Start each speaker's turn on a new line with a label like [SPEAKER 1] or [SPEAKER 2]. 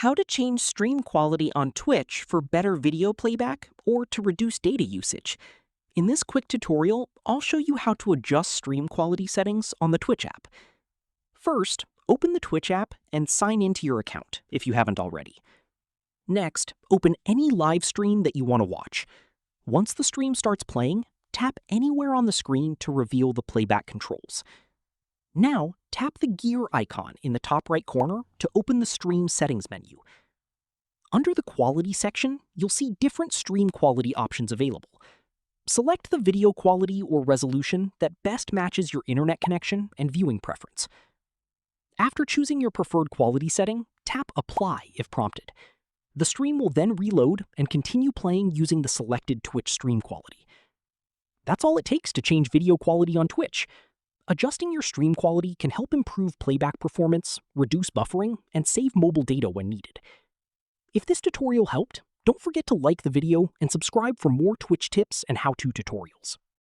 [SPEAKER 1] how to change stream quality on Twitch for better video playback or to reduce data usage. In this quick tutorial, I'll show you how to adjust stream quality settings on the Twitch app. First, open the Twitch app and sign into your account if you haven't already. Next, open any live stream that you want to watch. Once the stream starts playing, tap anywhere on the screen to reveal the playback controls. Now, tap the gear icon in the top right corner to open the Stream Settings menu. Under the Quality section, you'll see different stream quality options available. Select the video quality or resolution that best matches your internet connection and viewing preference. After choosing your preferred quality setting, tap Apply if prompted. The stream will then reload and continue playing using the selected Twitch stream quality. That's all it takes to change video quality on Twitch. Adjusting your stream quality can help improve playback performance, reduce buffering, and save mobile data when needed. If this tutorial helped, don't forget to like the video and subscribe for more Twitch tips and how-to tutorials.